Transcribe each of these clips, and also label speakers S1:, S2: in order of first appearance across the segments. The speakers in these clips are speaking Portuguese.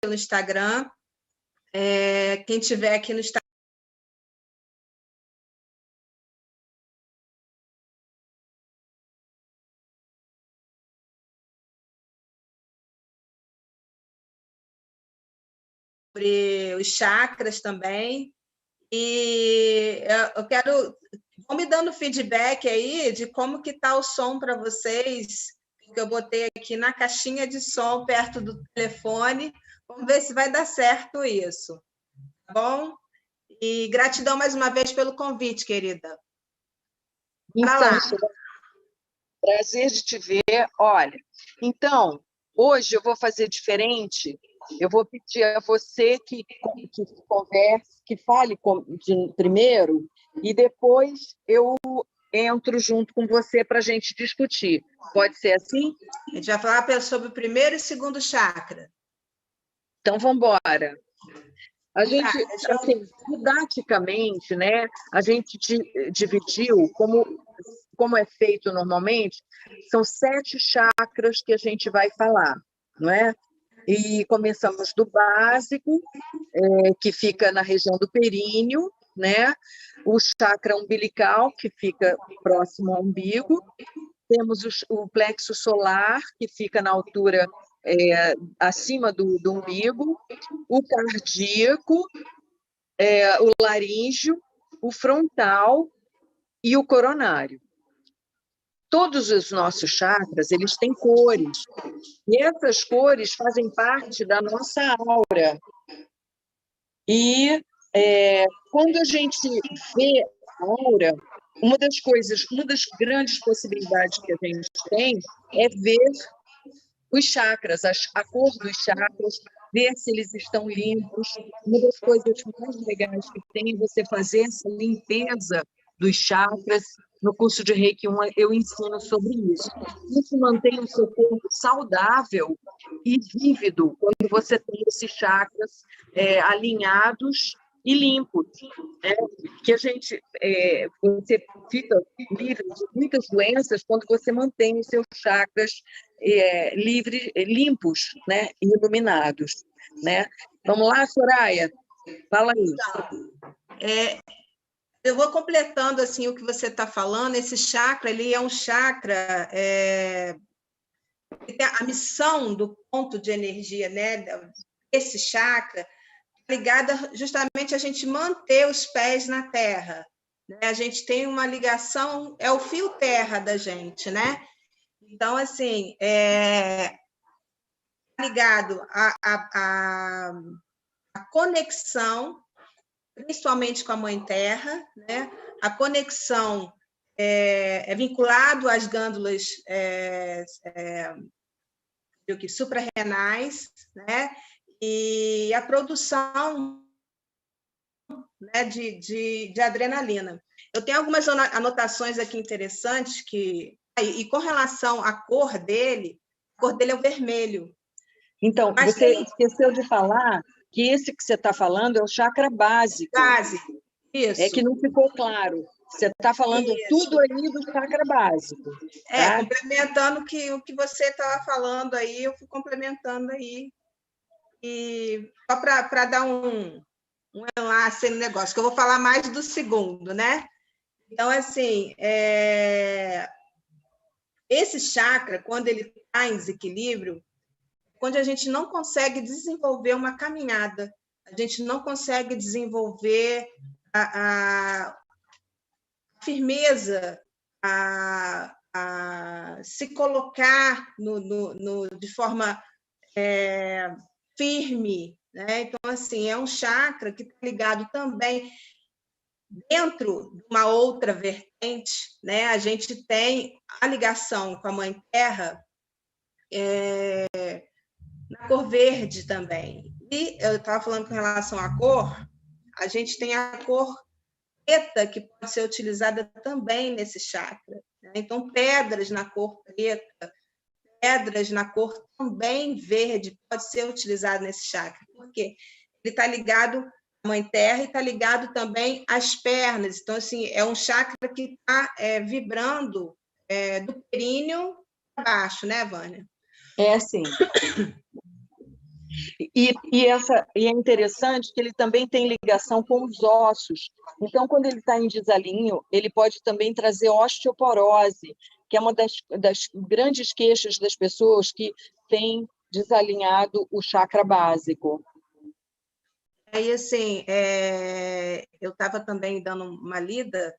S1: pelo Instagram. Quem tiver aqui no Instagram, sobre os chakras também. E eu quero... Vão me dando feedback aí de como que está o som para vocês, que eu botei aqui na caixinha de som perto do telefone. Vamos ver se vai dar certo isso. Tá bom? E gratidão mais uma vez pelo convite, querida. Bora lá.
S2: Prazer de te ver. Olha, então, hoje eu vou fazer diferente. Eu vou pedir a você que converse, que fale primeiro, e depois eu entro junto com você para a gente discutir. Pode ser assim?
S1: A gente vai falar sobre o primeiro e segundo chakra.
S2: Então, vamos embora. A gente, assim, didaticamente, né, a gente dividiu, como é feito normalmente, são 7 chakras que a gente vai falar, não é? E começamos do básico, que fica na região do períneo, né? O chakra umbilical, que fica próximo ao umbigo. Temos o plexo solar, que fica na altura acima do umbigo. O cardíaco, o laríngeo, o frontal e o coronário. Todos os nossos chakras, eles têm cores, e essas cores fazem parte da nossa aura. E quando a gente vê a aura, uma das grandes possibilidades que a gente tem é ver os chakras, a cor dos chakras, ver se eles estão limpos. Uma das coisas mais legais que tem é você fazer essa limpeza dos chakras. No curso de Reiki 1, eu ensino sobre isso. Isso mantém o seu corpo saudável e vívido quando você tem esses chakras alinhados e limpos. Que você fica livre de muitas doenças quando você mantém os seus chakras limpos, né, e iluminados. Né? Vamos lá, Soraya? Fala aí.
S1: Eu vou completando assim, o que você está falando. Esse chakra, ele é um chakra... a missão do ponto de energia, né, esse chakra, ligada justamente a gente manter os pés na terra. Né? A gente tem uma ligação, é o fio terra da gente, né? Então, assim, ligado à conexão, principalmente com a Mãe Terra, né? A conexão é vinculado às glândulas suprarrenais, né? E a produção, né, de adrenalina. Eu tenho algumas anotações aqui interessantes e com relação à cor dele, a cor dele é o vermelho.
S2: Então,
S1: mas
S2: você esqueceu de falar que esse que você está falando é o chakra básico.
S1: Básico, isso.
S2: É que não ficou claro. Você está falando tudo aí do chakra básico. Tá?
S1: Complementando o que você estava falando aí, eu fui complementando aí. E só para dar um enlace no negócio, que eu vou falar mais do segundo, né? Então, assim, esse chakra, quando ele está em desequilíbrio, quando a gente não consegue desenvolver uma caminhada, a gente não consegue desenvolver a firmeza, a se colocar de forma firme, né? Então, assim, é um chakra que está ligado também dentro de uma outra vertente, né? A gente tem a ligação com a Mãe Terra na cor verde também. E eu estava falando com relação à cor, a gente tem a cor preta, que pode ser utilizada também nesse chakra. Né? Então, pedras na cor preta, pedras na cor também verde, pode ser utilizado nesse chakra. Por quê? Ele está ligado à Mãe Terra e está ligado também às pernas. Então, assim, é um chakra que está vibrando do períneo para baixo, né, Vânia?
S2: É assim. E é interessante que ele também tem ligação com os ossos. Então, quando ele está em desalinho, ele pode também trazer osteoporose, que é uma das grandes queixas das pessoas que têm desalinhado o chakra básico.
S1: Aí, assim, eu estava também dando uma lida,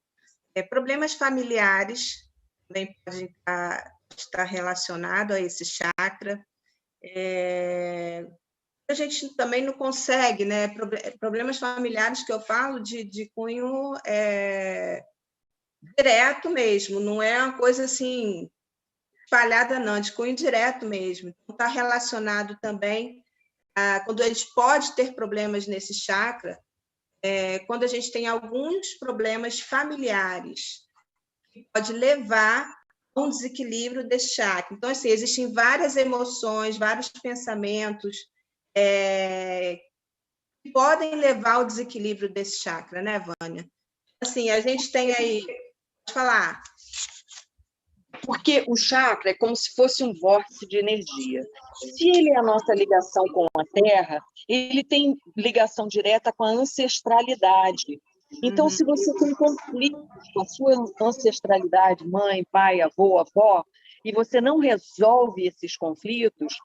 S1: problemas familiares também podem estar relacionados a esse chakra. A gente também não consegue, né? Problemas familiares que eu falo de cunho direto mesmo, não é uma coisa assim espalhada, não, de cunho direto mesmo. Está relacionado também quando a gente pode ter problemas nesse chakra, quando a gente tem alguns problemas familiares, que pode levar a um desequilíbrio desse chakra. Então, assim, existem várias emoções, vários pensamentos que podem levar ao desequilíbrio desse chakra, né, Vânia? Assim, a gente tem aí, pode falar.
S2: Porque o chakra é como se fosse um vórtice de energia. Se ele é a nossa ligação com a Terra, ele tem ligação direta com a ancestralidade. Então, se você tem conflitos com a sua ancestralidade, mãe, pai, avô, avó, e você não resolve esses conflitos,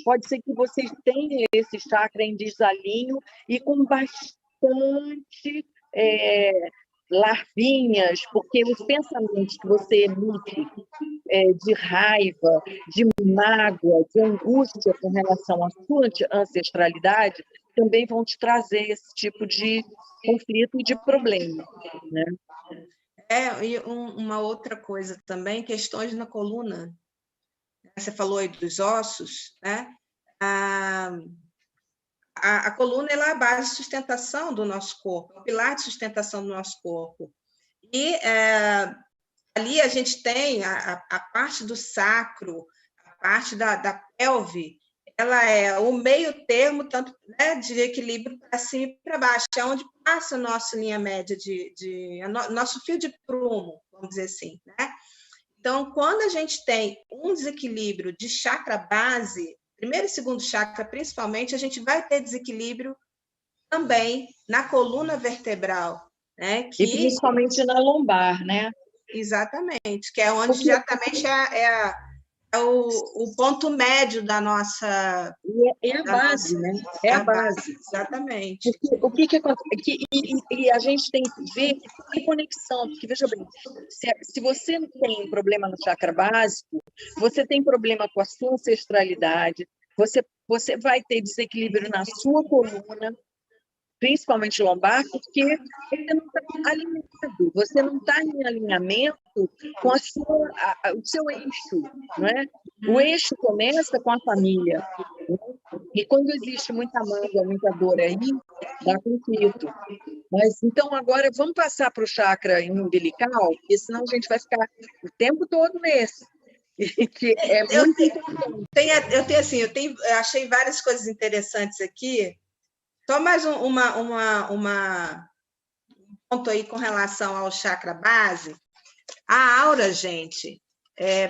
S2: pode ser que você tenha esse chakra em desalinho e com bastante larvinhas, porque os pensamentos que você emite de raiva, de mágoa, de angústia com relação à sua ancestralidade, também vão te trazer esse tipo de conflito e de problema, né?
S1: E uma outra coisa também, questões na coluna. Você falou aí dos ossos, né? A coluna ela é a base de sustentação do nosso corpo, o pilar de sustentação do nosso corpo. E ali a gente tem a parte do sacro, a parte da pelve, ela é o meio termo, tanto de equilíbrio para cima e para baixo, é onde passa a nossa linha média, nosso fio de prumo, vamos dizer assim, né? Então, quando a gente tem um desequilíbrio de chakra base, primeiro e segundo chakra, principalmente, a gente vai ter desequilíbrio também na coluna vertebral, né?
S2: E principalmente na lombar, né?
S1: Exatamente, que é onde exatamente é o ponto médio da nossa...
S2: É a base, né? É a base.
S1: Exatamente.
S2: O que acontece? E a gente tem que ver que tem conexão, porque, veja bem, se você tem problema no chakra básico, você tem problema com a sua ancestralidade, você vai ter desequilíbrio na sua coluna, principalmente lombar, porque você não está alinhado, você não está em alinhamento com o seu eixo, não é? O eixo começa com a família, né? E quando existe muita mágoa, muita dor aí, dá conflito. Mas, então, agora vamos passar para o chakra umbilical, porque senão a gente vai ficar o tempo todo nesse. Que é muito importante.
S1: Eu achei várias coisas interessantes aqui. Só mais um ponto aí com relação ao chakra base. A aura, gente,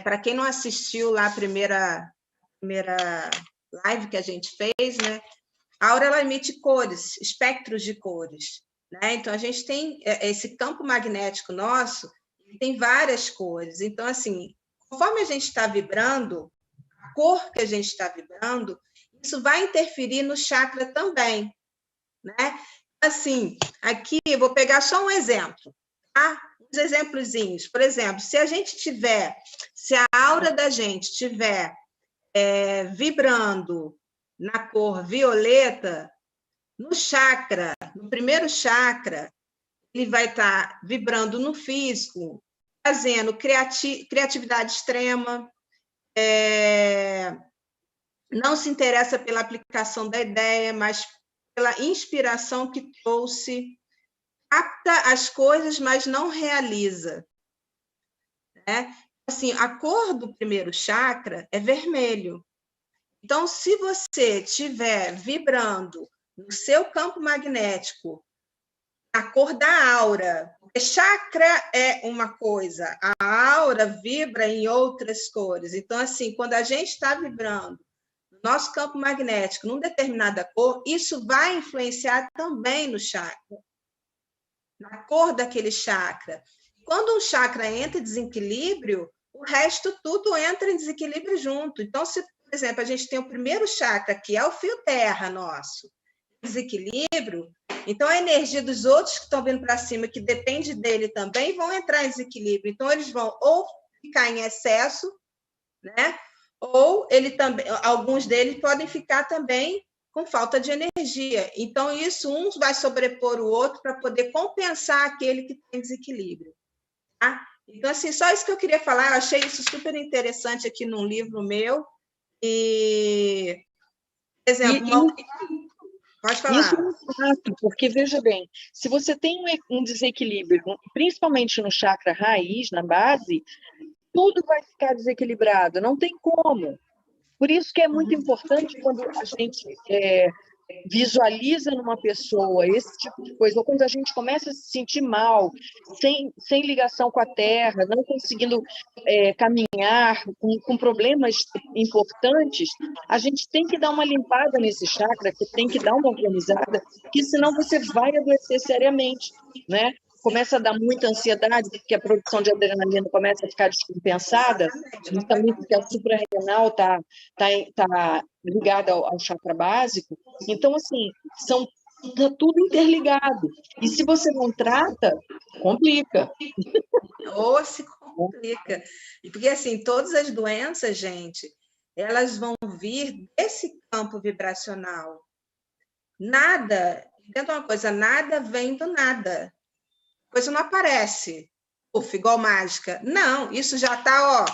S1: para quem não assistiu lá a primeira live que a gente fez, né? A aura ela emite cores, espectros de cores, né? Então a gente tem esse campo magnético nosso, tem várias cores. Então, assim, conforme a gente está vibrando, a cor que a gente está vibrando, isso vai interferir no chakra também, né? Assim, aqui eu vou pegar só um exemplo, tá? Uns exemplozinhos. Por exemplo, se a aura da gente estiver vibrando na cor violeta, no primeiro chakra, ele vai estar vibrando no físico, trazendo criatividade extrema, não se interessa pela aplicação da ideia, mas pela inspiração que trouxe, capta as coisas, mas não realiza, né? Assim, a cor do primeiro chakra é vermelho. Então, se você estiver vibrando no seu campo magnético, a cor da aura, porque chakra é uma coisa, a aura vibra em outras cores. Então, assim, quando a gente está vibrando no nosso campo magnético numa determinada cor, isso vai influenciar também no chakra, na cor daquele chakra. Quando um chakra entra em desequilíbrio, o resto tudo entra em desequilíbrio junto. Então, se, por exemplo, a gente tem o primeiro chakra, que é o fio terra nosso, desequilíbrio, então a energia dos outros que estão vindo para cima, que depende dele também, vão entrar em desequilíbrio. Então, eles vão ou ficar em excesso, né? Ou ele também, alguns deles podem ficar também com falta de energia. Então, isso, um vai sobrepor o outro para poder compensar aquele que tem desequilíbrio. Tá? Então, assim, só isso que eu queria falar, eu achei isso super interessante aqui num livro meu. E, por exemplo, pode falar.
S2: Isso é um fato, porque, veja bem, se você tem um desequilíbrio, principalmente no chakra raiz, na base, tudo vai ficar desequilibrado, não tem como. Por isso que é muito importante quando a gente visualiza numa pessoa esse tipo de coisa, ou quando a gente começa a se sentir mal, sem ligação com a terra, não conseguindo caminhar, com problemas importantes, a gente tem que dar uma limpada nesse chakra, que tem que dar uma organizada, porque senão você vai adoecer seriamente, né? Começa a dar muita ansiedade, porque a produção de adrenalina começa a ficar descompensada, justamente porque a suprarrenal está ligada ao chakra básico. Então, assim, tá tudo interligado. E se você não trata, complica.
S1: Ou se complica. Porque, assim, todas as doenças, gente, elas vão vir desse campo vibracional. Nada, entenda uma coisa, nada vem do nada. A coisa não aparece, igual mágica. Não, isso já está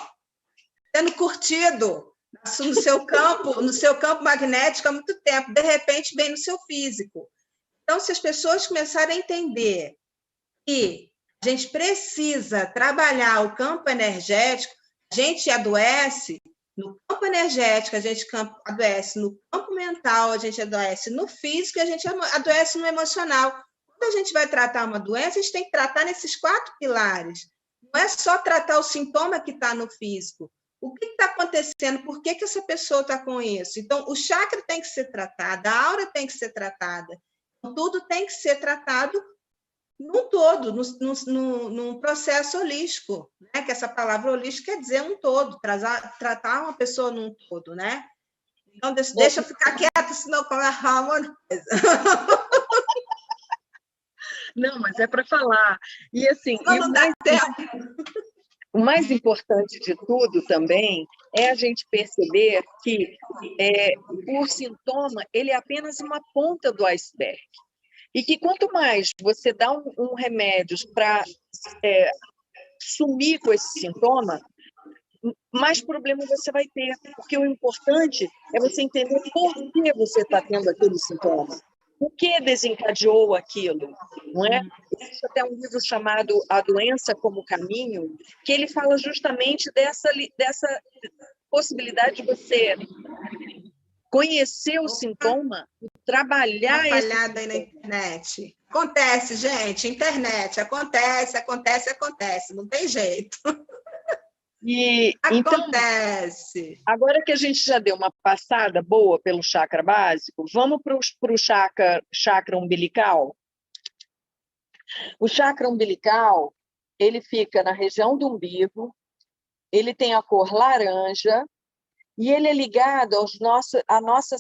S1: sendo curtido no seu campo magnético há muito tempo, de repente vem no seu físico. Então, se as pessoas começarem a entender que a gente precisa trabalhar o campo energético, a gente adoece no campo energético, a gente adoece no campo mental, a gente adoece no físico e a gente adoece no emocional. Quando a gente vai tratar uma doença, a gente tem que tratar nesses 4 pilares. Não é só tratar o sintoma que está no físico. O que está acontecendo? Por que essa pessoa está com isso? Então, o chakra tem que ser tratado, a aura tem que ser tratada. Tudo tem que ser tratado num todo, num processo holístico, né? Que essa palavra holística quer dizer um todo, tratar uma pessoa num todo, né? Então, deixa eu ficar quieta, senão começa a uma coisa.
S2: Não, mas é para falar. E assim,
S1: não dá tempo.
S2: O mais importante de tudo também é a gente perceber que o sintoma ele é apenas uma ponta do iceberg. E que quanto mais você dá um remédio para sumir com esse sintoma, mais problema você vai ter. Porque o importante é você entender por que você está tendo aquele sintoma. O que desencadeou aquilo, não é? Existe até um livro chamado A Doença como Caminho, que ele fala justamente dessa possibilidade de você conhecer o sintoma e trabalhar
S1: esse falhada aí na internet. Acontece, gente, internet, acontece, não tem jeito.
S2: E,
S1: acontece.
S2: Então, agora que a gente já deu uma passada boa pelo chakra básico, vamos para o chakra umbilical? O chakra umbilical, ele fica na região do umbigo, ele tem a cor laranja e ele é ligado à nossa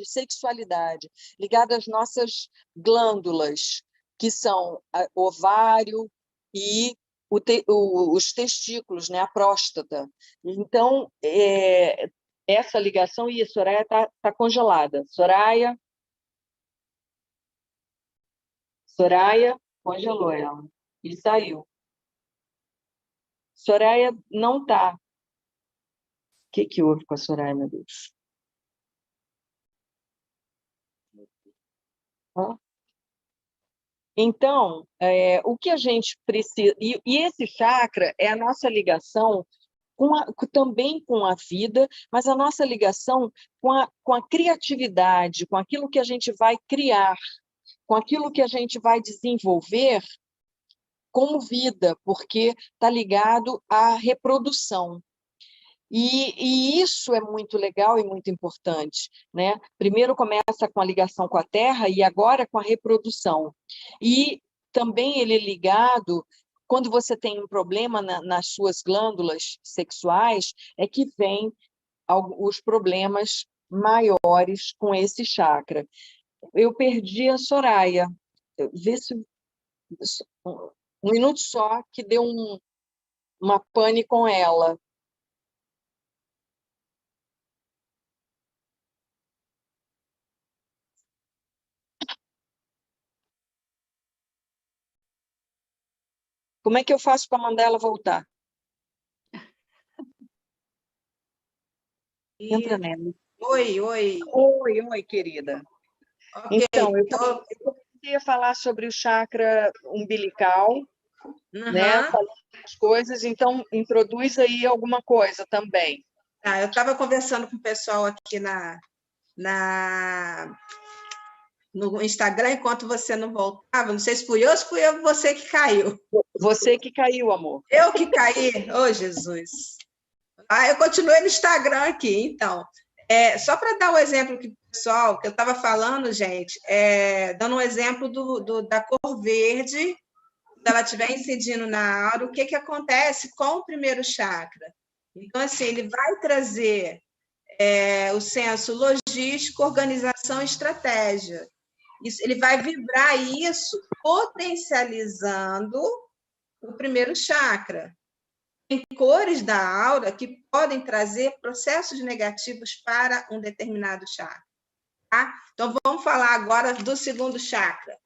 S2: sexualidade, ligado às nossas glândulas, que são o ovário e os testículos, né, a próstata. Então, essa ligação, e a Soraya está congelada. Soraya congelou ela e saiu. Soraya não está. O que houve com a Soraya, meu Deus? Então, o que a gente precisa... E esse chakra é a nossa ligação também com a vida, mas a nossa ligação com a criatividade, com aquilo que a gente vai criar, com aquilo que a gente vai desenvolver como vida, porque está ligado à reprodução. E isso é muito legal e muito importante, né? Primeiro começa com a ligação com a terra e agora com a reprodução. E também ele é ligado, quando você tem um problema nas suas glândulas sexuais, é que vem os problemas maiores com esse chakra. Eu perdi a Soraya. Vê se um minuto só que deu uma pane com ela. Como é que eu faço para mandar ela voltar? Entra nela.
S1: Oi, oi.
S2: Oi, querida.
S1: Okay.
S2: Então, eu comecei a falar sobre o chakra umbilical, né? Falando as coisas, então introduz aí alguma coisa também.
S1: Eu estava conversando com o pessoal aqui no Instagram, enquanto você não voltava. Não sei se fui eu ou se fui eu você que caiu.
S2: Você que caiu, amor.
S1: Eu que caí? Oh, Jesus. Eu continuei no Instagram aqui, então. Só para dar o exemplo aqui, pessoal, que eu estava falando, gente, dando um exemplo da cor verde, quando ela estiver incidindo na aura, o que acontece com o primeiro chakra? Então, assim, ele vai trazer o senso logístico, organização e estratégia. Ele vai vibrar isso, potencializando o primeiro chakra. Tem cores da aura que podem trazer processos negativos para um determinado chakra. Tá? Então, vamos falar agora do segundo chakra.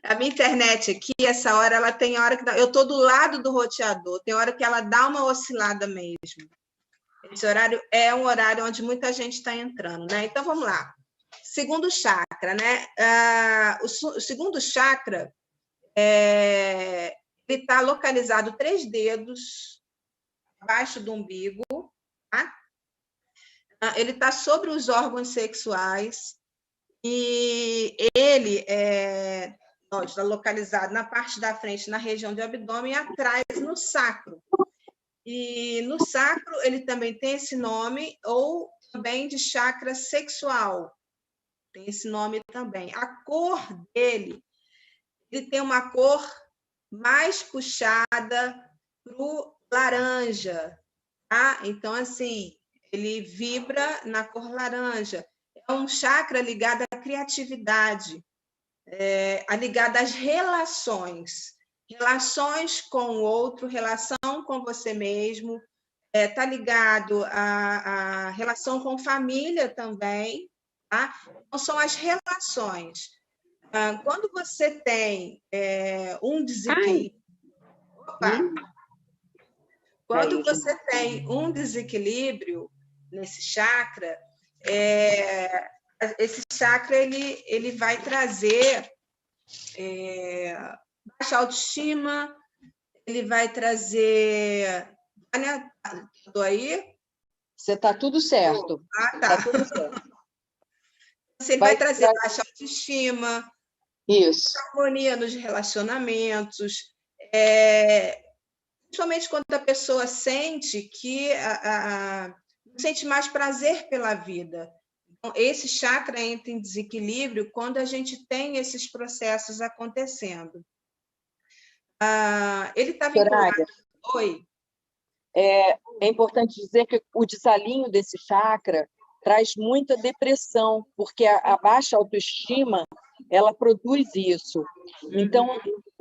S1: A minha internet aqui, essa hora, ela tem hora que... Eu estou do lado do roteador, tem hora que ela dá uma oscilada mesmo. Esse horário é um horário onde muita gente está entrando, né? Então, vamos lá. Segundo chakra, né? O segundo chakra, ele está localizado 3 dedos abaixo do umbigo, tá? Ele está sobre os órgãos sexuais e ele está localizado na parte da frente, na região do abdômen, e atrás no sacro. E no sacro ele também tem esse nome, ou também de chakra sexual. Tem esse nome também. A cor dele, ele tem uma cor mais puxada para o laranja, tá? Então, assim, ele vibra na cor laranja. É um chakra ligado à criatividade, ligado às relações. Relações com o outro, relação com você mesmo, está ligado à relação com família também, tá? Então, são as relações. Quando você tem um desequilíbrio... Opa! Quando você tem um desequilíbrio nesse chakra, esse chakra ele vai trazer baixa autoestima, ele vai trazer... Estou aí?
S2: Você está tudo certo.
S1: Tá.
S2: Tá tudo certo.
S1: Ele vai trazer baixa autoestima,
S2: isso,
S1: harmonia nos relacionamentos, principalmente quando a pessoa sente que não sente mais prazer pela vida. Então, esse chakra entra em desequilíbrio quando a gente tem esses processos acontecendo. Ele está vinculado...
S2: Soraya,
S1: Oi.
S2: É importante dizer que o desalinho desse chakra traz muita depressão, porque a baixa autoestima, ela produz isso. Então,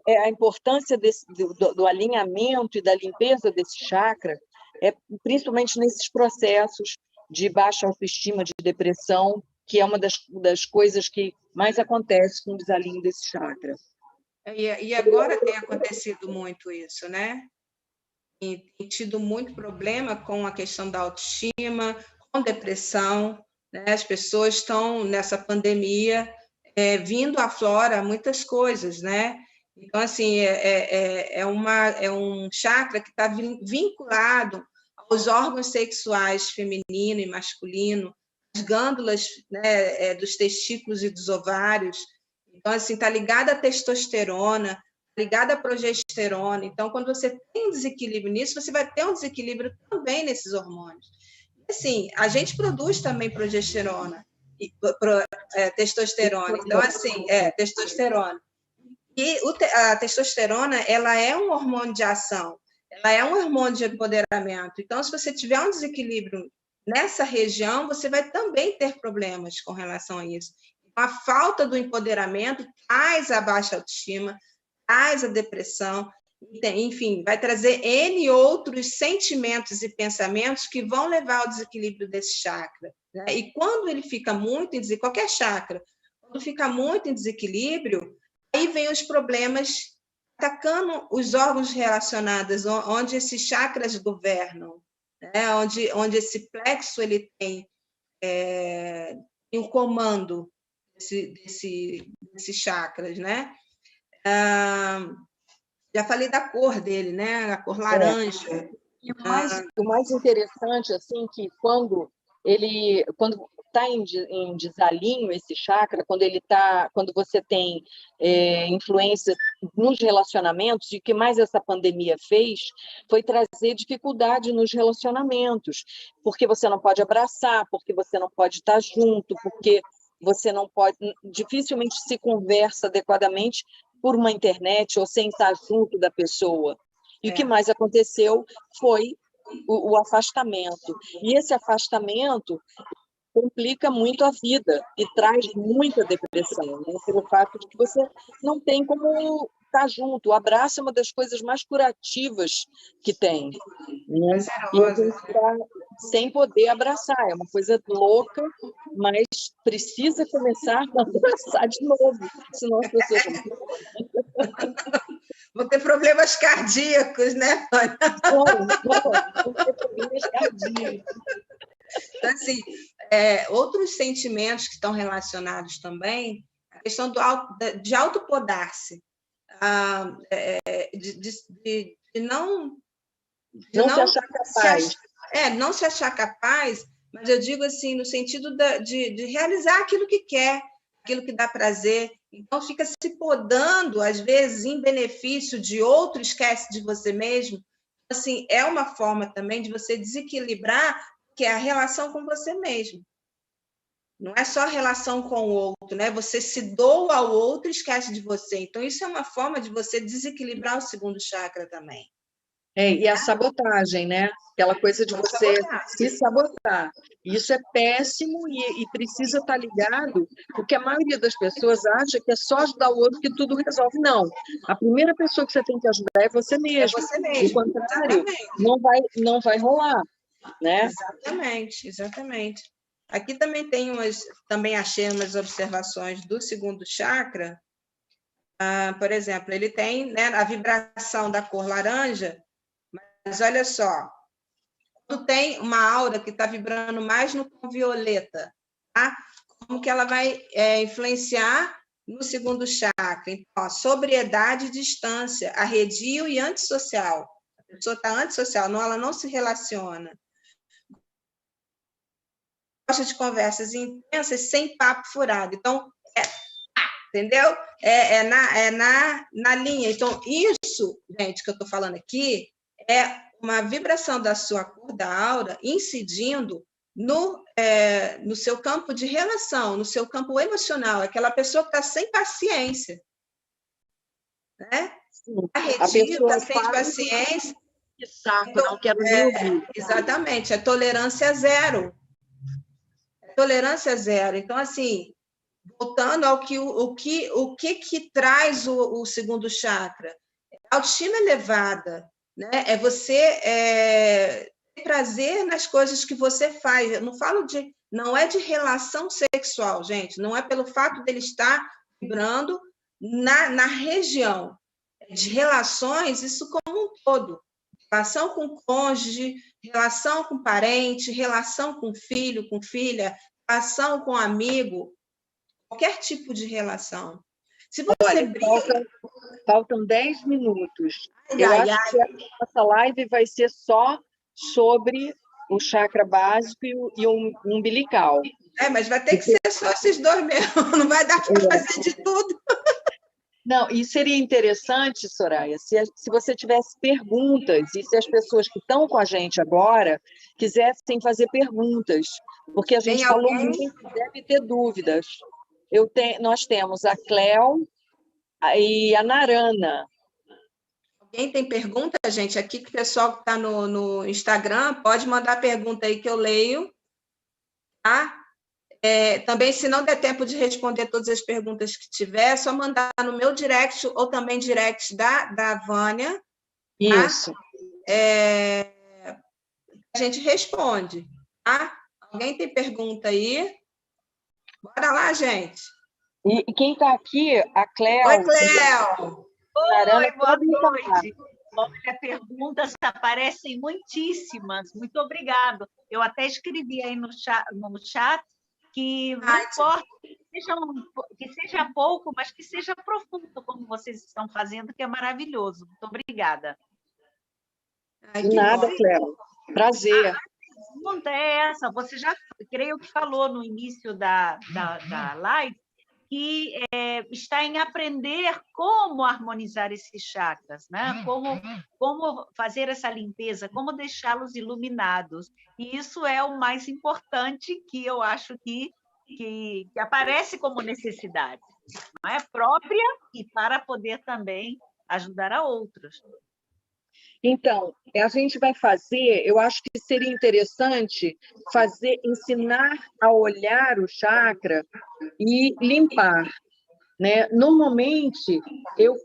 S2: a importância do alinhamento e da limpeza desse chakra é principalmente nesses processos de baixa autoestima, de depressão, que é uma das coisas que mais acontece com o desalinho desse chakra.
S1: E agora tem acontecido muito isso, né? Tem tido muito problema com a questão da autoestima, com depressão, né? As pessoas estão, nessa pandemia, vindo à flora muitas coisas, né? Então, assim, é um chakra que está vinculado aos órgãos sexuais feminino e masculino, as glândulas, né, dos testículos e dos ovários. Então, assim, está ligado à testosterona, ligada à progesterona. Então, quando você tem um desequilíbrio nisso, você vai ter um desequilíbrio também nesses hormônios. Assim, a gente produz também progesterona, testosterona. Então, assim, testosterona. E a testosterona, ela é um hormônio de ação, ela é um hormônio de empoderamento. Então, se você tiver um desequilíbrio nessa região, você vai também ter problemas com relação a isso. A falta do empoderamento traz a baixa autoestima, traz a depressão, enfim, vai trazer N outros sentimentos e pensamentos que vão levar ao desequilíbrio desse chakra, né? E quando ele fica muito em desequilíbrio, qualquer chakra, quando fica muito em desequilíbrio, aí vem os problemas atacando os órgãos relacionados, onde esses chakras governam, né? Onde esse plexo ele tem um comando desses chakras, né? Já falei da cor dele, né? A cor laranja.
S2: E o mais interessante, assim, que quando está em desalinho esse chakra, quando você tem influência nos relacionamentos, e o que mais essa pandemia fez foi trazer dificuldade nos relacionamentos, porque você não pode abraçar, porque você não pode estar junto, porque você não pode, dificilmente se conversa adequadamente por uma internet ou sem estar junto da pessoa. E o que mais aconteceu foi o afastamento. E esse afastamento complica muito a vida e traz muita depressão, né? Pelo fato de que você não tem como estar junto. O abraço é uma das coisas mais curativas que tem, né? E a gente está sem poder abraçar. É uma coisa louca, mas precisa começar a abraçar de novo, senão as pessoas
S1: vão ter problemas cardíacos, né, Ana?
S2: Vão ter problemas cardíacos.
S1: Então, assim, outros sentimentos que estão relacionados também, a questão de autopodar-se, de não
S2: se achar capaz.
S1: Não se achar capaz, mas eu digo assim, no sentido de realizar aquilo que quer, aquilo que dá prazer. Então, fica se podando, às vezes, em benefício de outro, esquece de você mesmo. Assim, é uma forma também de você desequilibrar, que é a relação com você mesmo. Não é só a relação com o outro, né? Você se doa ao outro e esquece de você. Então, isso é uma forma de você desequilibrar o segundo chakra também.
S2: E a sabotagem, né? Aquela coisa de você se sabotar. Isso é péssimo e precisa estar ligado, porque a maioria das pessoas acha que é só ajudar o outro que tudo resolve. Não. A primeira pessoa que você tem que ajudar é você mesmo.
S1: É você mesmo.
S2: Do contrário, não vai rolar, né?
S1: Exatamente. Aqui também também achei umas observações do segundo chakra. Por exemplo, ele tem, né, a vibração da cor laranja, mas olha só, quando tem uma aura que está vibrando mais no tom violeta, tá? Como que ela vai influenciar no segundo chakra? Então, sobriedade e distância, arredio e antissocial. A pessoa está antissocial, ela não se relaciona. Gosta de conversas intensas sem papo furado. Então, entendeu? Na linha. Então, isso, gente, que eu estou falando aqui, é uma vibração da sua cor da aura incidindo no seu campo de relação, no seu campo emocional, aquela pessoa que está sem paciência. Né? Arredio, está sem paciência.
S2: Que saco, então, não quero nem ouvir.
S1: Exatamente, é tolerância zero. Tolerância zero. Então, assim, voltando ao que traz o segundo chakra, autoestima elevada, né? É você ter prazer nas coisas que você faz. Eu não falo não é de relação sexual, gente. Não é pelo fato dele estar vibrando na região de relações, isso como um todo. Relação com o cônjuge, relação com parente, relação com filho, com filha, relação com amigo, qualquer tipo de relação. Se você
S2: faltam 10 minutos. Eu acho que a nossa live vai ser só sobre o chakra básico e o umbilical.
S1: Mas vai ter que ser só esses dois mesmo, não vai dar para fazer de tudo.
S2: Não, e seria interessante, Soraya, se você tivesse perguntas, e se as pessoas que estão com a gente agora quisessem fazer perguntas, porque a
S1: Tem
S2: gente falou
S1: alguém?
S2: muito, deve ter dúvidas. Nós temos a Cléo e a Narana.
S1: Alguém tem pergunta, gente? Aqui que o pessoal que está no Instagram pode mandar pergunta aí que eu leio, tá? Também, se não der tempo de responder todas as perguntas que tiver, é só mandar no meu direct ou também direct da Vânia, tá?
S2: Isso.
S1: A gente responde, tá? Alguém tem pergunta aí? Bora lá, gente.
S2: E quem está aqui, a
S1: Oi,
S2: Cléo,
S1: Cléo!
S2: a Narana,
S3: Oi, boa
S2: podem falar.
S3: noite. Olha, perguntas aparecem muitíssimas. Muito obrigado. Eu até escrevi aí no chat que não importa que seja pouco, mas que seja profundo, como vocês estão fazendo, que é maravilhoso. Muito obrigada.
S1: Ai,
S2: De
S1: que
S2: nada,
S1: bom.
S2: Cléo. Prazer.
S3: A pergunta é essa. Você já, creio que falou no início da live, que está em aprender como harmonizar esses chakras, né? Como fazer essa limpeza, como deixá-los iluminados. E isso é o mais importante que eu acho que aparece como necessidade, não é própria e para poder também ajudar a outros.
S2: Então, a gente vai fazer, eu acho que seria interessante ensinar a olhar o chakra e limpar, né? Normalmente, eu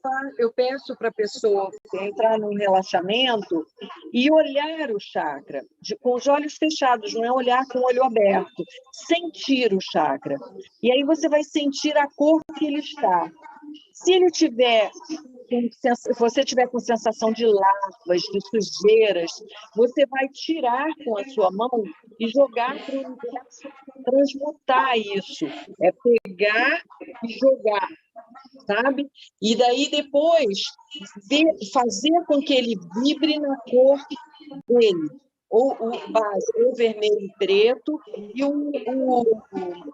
S2: peço para a pessoa entrar num relaxamento e olhar o chakra, com os olhos fechados, não é olhar com o olho aberto, sentir o chakra. E aí você vai sentir a cor que ele está. Se ele tiver, se você tiver com sensação de larvas, de sujeiras, você vai tirar com a sua mão e jogar para o universo, transmutar isso. É pegar e jogar, sabe? E daí depois fazer com que ele vibre na cor dele, ou o base, ou vermelho e preto, e o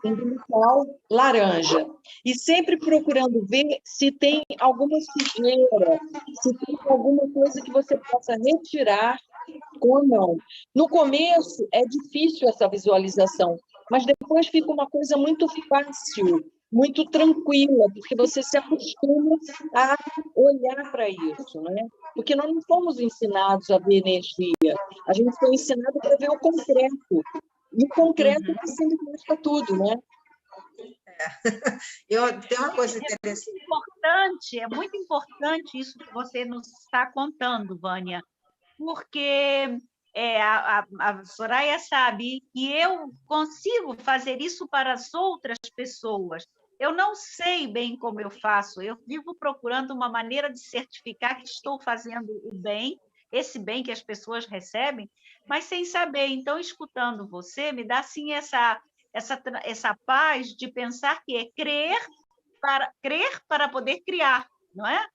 S2: umbilical laranja. E sempre procurando ver se tem alguma sujeira, se tem alguma coisa que você possa retirar com a mão. No começo é difícil essa visualização, mas depois fica uma coisa muito fácil, muito tranquila, porque você se acostuma a olhar para isso, né? Porque nós não fomos ensinados a ver energia, a gente foi ensinado para ver o concreto, e o concreto está sendo para tudo, né?
S1: Eu tenho uma coisa interessante.
S3: É muito importante isso que você nos está contando, Vânia, porque a Soraya sabe que eu consigo fazer isso para as outras pessoas. Eu não sei bem como eu faço, eu vivo procurando uma maneira de certificar que estou fazendo o bem, esse bem que as pessoas recebem, mas sem saber. Então, escutando você, me dá, assim, essa paz de pensar que é crer para poder criar, não é?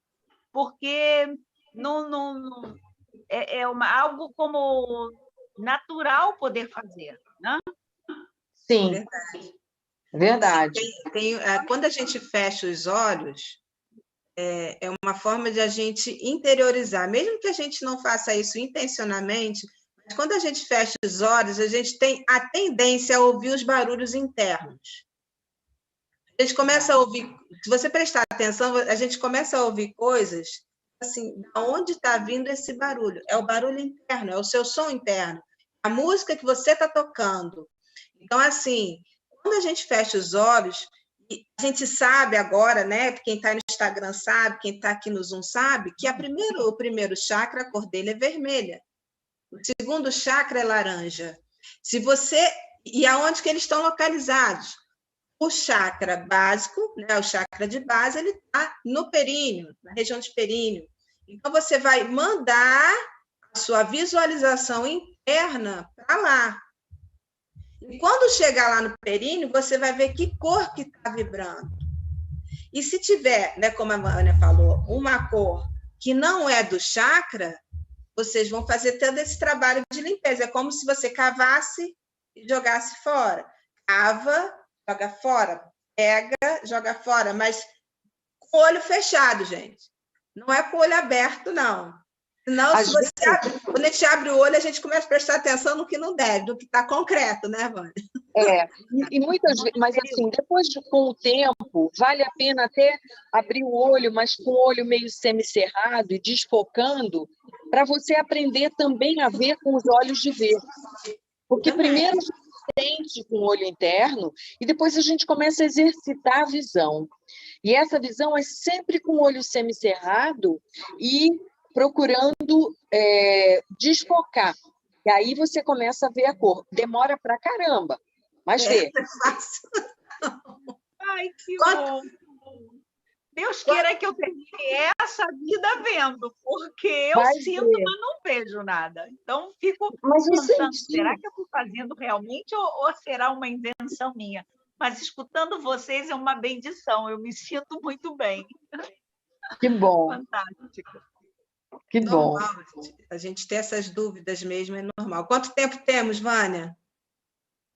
S3: Porque algo como natural poder fazer, né?
S2: Sim,
S1: verdade.
S2: Verdade.
S1: Quando a gente fecha os olhos, é uma forma de a gente interiorizar, mesmo que a gente não faça isso intencionalmente, mas quando a gente fecha os olhos, a gente tem a tendência a ouvir os barulhos internos. A gente começa a ouvir, se você prestar atenção, a gente começa a ouvir coisas assim, de onde está vindo esse barulho? É o barulho interno, é o seu som interno, a música que você está tocando. Então, assim, quando a gente fecha os olhos, a gente sabe agora, né? Quem está no Instagram sabe, quem está aqui no Zoom sabe, que o primeiro chakra, a cor dele é vermelha. O segundo chakra é laranja. E aonde que eles estão localizados? O chakra básico, né, o chakra de base, ele está no períneo, na região de períneo. Então, você vai mandar a sua visualização interna para lá. E quando chegar lá no períneo, você vai ver que cor que está vibrando. E se tiver, né, como a Vânia falou, uma cor que não é do chakra, vocês vão fazer todo esse trabalho de limpeza. É como se você cavasse e jogasse fora. Cava, joga fora, pega, joga fora, mas com o olho fechado, gente. Não é com o olho aberto, não. Senão, quando a gente abre o olho, a gente começa a prestar atenção no que não deve, no que está concreto, né, Vânia?
S2: E muitas vezes, mas assim, com o tempo, vale a pena até abrir o olho, mas com o olho meio semicerrado e desfocando, para você aprender também a ver com os olhos de ver. Porque primeiro a gente sente com o olho interno e depois a gente começa a exercitar a visão. E essa visão é sempre com o olho semicerrado e procurando desfocar. E aí você começa a ver a cor. Demora pra caramba, mas vê.
S1: É fácil.
S3: Ai, que bom. Deus queira que eu termine essa vida vendo, porque eu sinto, mas não vejo nada. Então, fico pensando, será que eu estou fazendo realmente ou será uma invenção minha? Mas escutando vocês é uma bendição, eu me sinto muito bem.
S2: Que bom.
S3: Fantástico.
S2: Que bom.
S1: Normal, a gente ter essas dúvidas mesmo é normal. Quanto tempo temos, Vânia?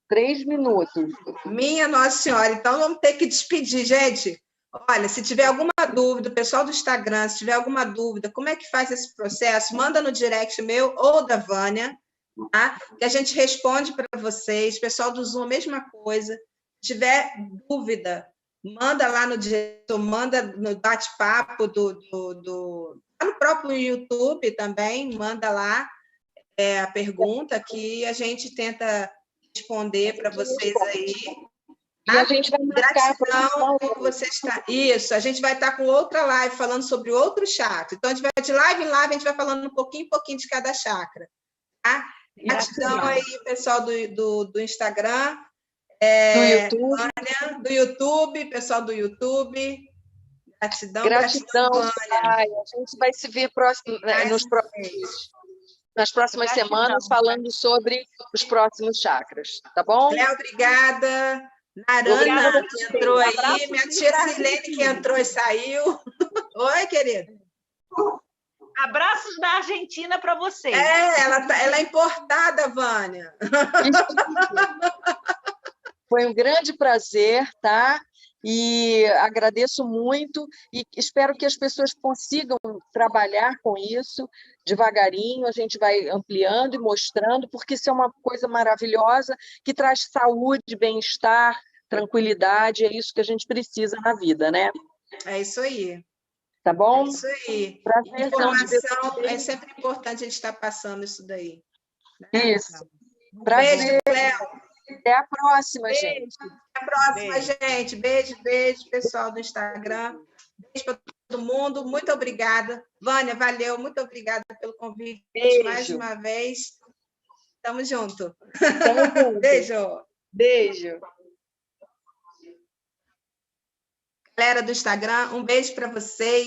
S2: 3 minutos.
S1: Minha Nossa Senhora, então vamos ter que despedir, gente. Olha, se tiver alguma dúvida, o pessoal do Instagram, se tiver alguma dúvida, como é que faz esse processo, manda no direct meu ou da Vânia, tá? Que a gente responde para vocês. Pessoal do Zoom, a mesma coisa. Se tiver dúvida, manda lá no direct, manda no bate-papo no próprio YouTube também, manda lá a pergunta que a gente tenta responder para vocês aí.
S2: E a gente vai marcar.
S1: Gratidão por você estar. Isso, a gente vai estar com outra live falando sobre outro chakra. Então, a gente vai de live em live, a gente vai falando um pouquinho de cada chakra. Tá? Gratidão aí, pessoal do Instagram, do YouTube, pessoal do YouTube. Gratidão.
S2: Ai, a gente vai se ver nas próximas semanas falando sobre os próximos chakras, tá bom?
S1: Léo, obrigada. Narana, que entrou aí. Minha tia Silene, que entrou e saiu. Oi, querida.
S3: Abraços da Argentina para vocês.
S1: Ela é importada, Vânia.
S2: Foi um grande prazer, tá? E agradeço muito e espero que as pessoas consigam trabalhar com isso devagarinho, a gente vai ampliando e mostrando, porque isso é uma coisa maravilhosa que traz saúde, bem-estar, tranquilidade, é isso que a gente precisa na vida, né?
S1: É isso aí.
S2: Tá bom?
S1: É isso aí.
S2: Prazer,
S1: informação, é sempre importante a gente estar passando isso daí.
S2: Né? Isso.
S1: Beijo, Léo.
S2: Até a próxima, gente.
S1: Até a próxima, gente. Beijo, pessoal do Instagram. Beijo para todo mundo. Muito obrigada. Vânia, valeu. Muito obrigada pelo convite.
S2: Beijo.
S1: Mais uma vez. Tamo junto.
S2: Beijo. Beijo.
S1: Galera do Instagram, um beijo para vocês.